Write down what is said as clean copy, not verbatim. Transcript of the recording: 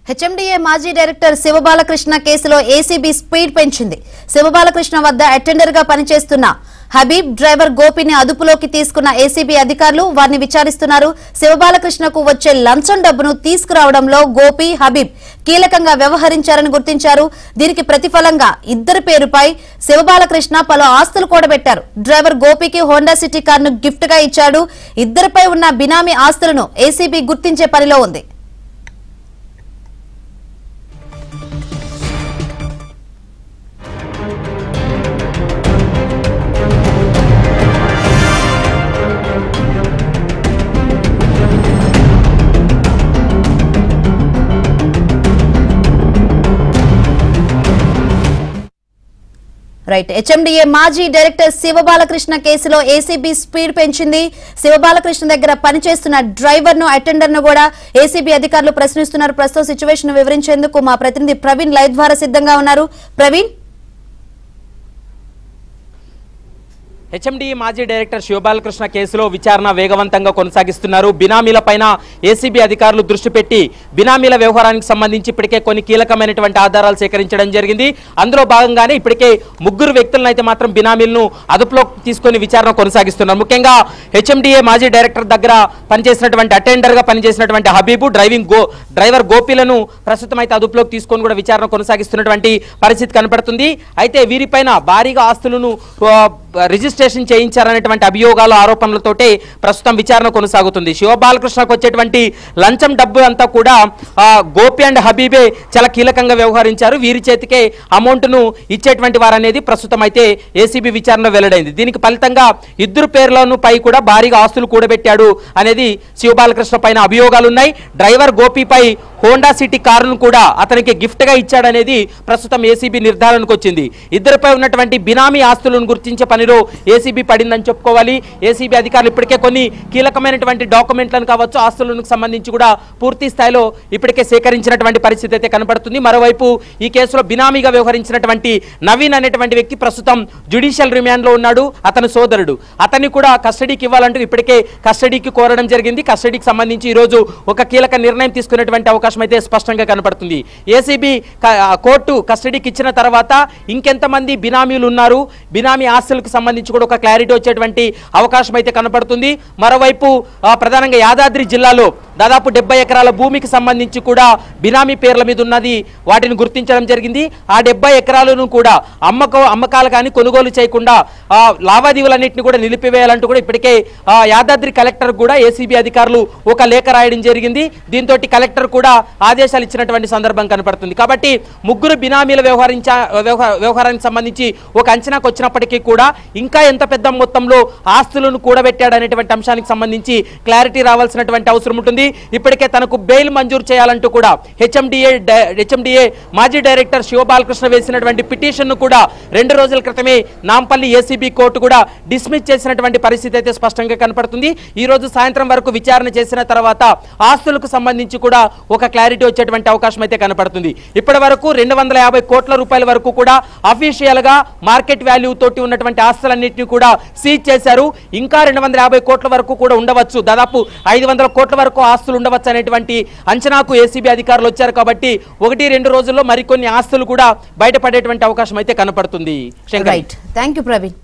HMDA మాజీ director Shiva Balakrishna కేసులో ACB speed పెంచింది. శివబాలకృష్ణ వద్ద అటెండర్ గా పనిచేస్తున్న హబీబ్ డ్రైవర్ గోపిని అదుపులోకి తీసుకున్న ఏసీబీ అధికారులు వారిని విచారిస్తున్నారు. శివబాలకృష్ణకు వచ్చే లంచం డబ్బును తీసుకురావడంలో గోపి, హబీబ్ కీలకంగా వ్యవహరించారని గుర్తించారు. దీనికి ప్రతిఫలంగా ఇద్దరి పేరుపై శివబాలకృష్ణ పలు ఆస్తులు కూడబెట్టారు. డ్రైవర్ గోపికి హోండా సిటీ కారును గిఫ్ట్ గా ఇచ్చాడు. ఇద్దరిపై ఉన్న బినామీ ఆస్తులను ఏసీబీ గుర్తించే పనిలో ఉంది. రైట్, హెచ్ఎండిఏ మాజీ డైరెక్టర్ శివబాలకృష్ణ కేసులో ఏసీబీ స్పీడ్ పెంచింది. శివబాలకృష్ణ దగ్గర పనిచేస్తున్న డ్రైవర్ ను, అటెండర్ ను కూడా ఏసీబీ అధికారులు ప్రశ్నిస్తున్నారు. ప్రస్తుతం సిచ్యువేషన్ వివరించేందుకు మా ప్రతినిధి ప్రవీణ్ లైవ్ ద్వారా సిద్ధంగా ఉన్నారు. ప్రవీణ్, హెచ్ఎండిఏ మాజీ డైరెక్టర్ శివబాలకృష్ణ కేసులో విచారణ వేగవంతంగా కొనసాగిస్తున్నారు. బినామీలపైన ఏసీబీ అధికారులు దృష్టి పెట్టి బినామీల వ్యవహారానికి సంబంధించి ఇప్పటికే కొన్ని కీలకమైనటువంటి ఆధారాలు సేకరించడం జరిగింది. అందులో భాగంగానే ఇప్పటికే ముగ్గురు వ్యక్తులను అయితే మాత్రం బినామీలను అదుపులోకి తీసుకొని విచారణ కొనసాగిస్తున్నారు. ముఖ్యంగా హెచ్ఎండిఏ మాజీ డైరెక్టర్ దగ్గర పనిచేసినటువంటి అటెండర్ గా పనిచేసినటువంటి హబీబు, డ్రైవర్ గోపిలను ప్రస్తుతం అయితే అదుపులోకి తీసుకొని కూడా విచారణ కొనసాగిస్తున్నటువంటి పరిస్థితి కనపడుతుంది. అయితే వీరిపైన భారీగా ఆస్తులను రిజిస్ట్రేషన్ చేయించారనేటువంటి అభియోగాలు, ఆరోపణలతోటే ప్రస్తుతం విచారణ కొనసాగుతుంది. శివబాలకృష్ణకు వచ్చేటువంటి లంచం డబ్బు అంతా కూడా గోపి అండ్ హబీబే చాలా కీలకంగా వ్యవహరించారు. వీరి చేతికే అమౌంట్ ను ఇచ్చేటువంటి వారనేది ప్రస్తుతం అయితే ఏసీబీ విచారణలో వెల్లడైంది. దీనికి ఫలితంగా ఇద్దరు పేర్లను పై కూడా భారీగా ఆస్తులు కూడబెట్టాడు అనేది శివబాలకృష్ణ పైన అభియోగాలు ఉన్నాయి. డ్రైవర్ గోపిపై హోండా సిటీ కారును కూడా అతనికి గిఫ్ట్ గా ఇచ్చాడనేది ప్రస్తుతం ఏసీబీ నిర్ధారణకు వచ్చింది. ఇద్దరిపై ఉన్నటువంటి బినామీ ఆస్తులను గుర్తించే పనిలో ఏసీబీ పడిందని చెప్పుకోవాలి. ఏసీబీ అధికారులు ఇప్పటికే కొన్ని కీలకమైనటువంటి డాక్యుమెంట్లను కావచ్చు, ఆస్తులకు సంబంధించి కూడా పూర్తి స్థాయిలో ఇప్పటికే సేకరించినటువంటి పరిస్థితి అయితే కనబడుతుంది. మరోవైపు ఈ కేసులో బినామీగా వ్యవహరించినటువంటి నవీన్ అనేటువంటి వ్యక్తి ప్రస్తుతం జ్యుడిషియల్ రిమాండ్ లో ఉన్నాడు. అతని సోదరుడు, అతన్ని కూడా కస్టడీకి ఇవ్వాలంటూ ఇప్పటికే కస్టడీకి కోరడం జరిగింది. కస్టడీకి సంబంధించి ఈ రోజు ఒక కీలక నిర్ణయం తీసుకునేటువంటి అవకాశం అయితే స్పష్టంగా కనపడుతుంది. ఏసీబీ కోర్టు కస్టడీకి ఇచ్చిన తర్వాత ఇంకెంతమంది బినామీలు ఉన్నారు, బినామీ ఆస్తులకు సంబంధించి కూడా ఒక క్లారిటీ వచ్చేటువంటి అవకాశం అయితే కనపడుతుంది. మరోవైపు ప్రధానంగా యాదాద్రి జిల్లాలో దాదాపు 70 ఎకరాల భూమికి సంబంధించి కూడా బినామీ పేర్ల మీద ఉన్నది, వాటిని గుర్తించడం జరిగింది. ఆ 70 ఎకరాలను కూడా అమ్మకాలు కానీ కొనుగోలు చేయకుండా లావాదేవీలన్నింటినీ కూడా నిలిపివేయాలంటూ కూడా ఇప్పటికే యాదాద్రి కలెక్టర్ కూడా ఏసీబీ అధికారులు ఒక లేఖ రాయడం జరిగింది. దీంతో కలెక్టర్ కూడా ఆదేశాలు ఇచ్చినటువంటి సందర్భం కనపడుతుంది. కాబట్టి ముగ్గురు బినామీల వ్యవహారానికి సంబంధించి ఒక అంచనాకు వచ్చినప్పటికీ కూడా ఇంకా ఎంత పెద్ద మొత్తంలో ఆస్తులను కూడబెట్టాడనేటువంటి అంశానికి సంబంధించి క్లారిటీ రావాల్సినటువంటి అవసరం ఉంటుంది. ఇప్పటికే తనకు బెయిల్ మంజూరు చేయాలంటూ కూడా హెచ్ఎండిఏ మాజీ డైరెక్టర్ శివబాలకృష్ణ వేసినటువంటి పిటిషన్ ను కూడా 2 రోజుల క్రితమే నాంపల్లి ఏసీబీ కోర్టు కూడా డిస్మిస్ చేసినటువంటి పరిస్థితి అయితే స్పష్టంగా కనపడుతుంది. ఈ రోజు సాయంత్రం వరకు విచారణ చేసిన తర్వాత ఆస్తులకు సంబంధించి కూడా ఒక క్లారిటీ వచ్చేటువంటి అవకాశం అయితే కనపడుతుంది. ఇప్పటి వరకు 250 కోట్ల రూపాయల వరకు కూడా అఫీషియల్ గా మార్కెట్ వాల్యూ తోటి ఉన్నటువంటి ఆస్తులన్నింటినీ కూడా సీజ్ చేశారు. ఇంకా 250 కోట్ల వరకు కూడా ఉండవచ్చు, దాదాపు 500 కోట్ల వరకు ఆస్తులు ఉండవచ్చు అనేటువంటి అంచనాకు ఏసీబీ అధికారులు వచ్చారు. కాబట్టి 1-2 రోజుల్లో మరికొన్ని ఆస్తులు కూడా బయటపడేటువంటి అవకాశం అయితే కనపడుతుంది. థాంక్యూ ప్రవీణ్.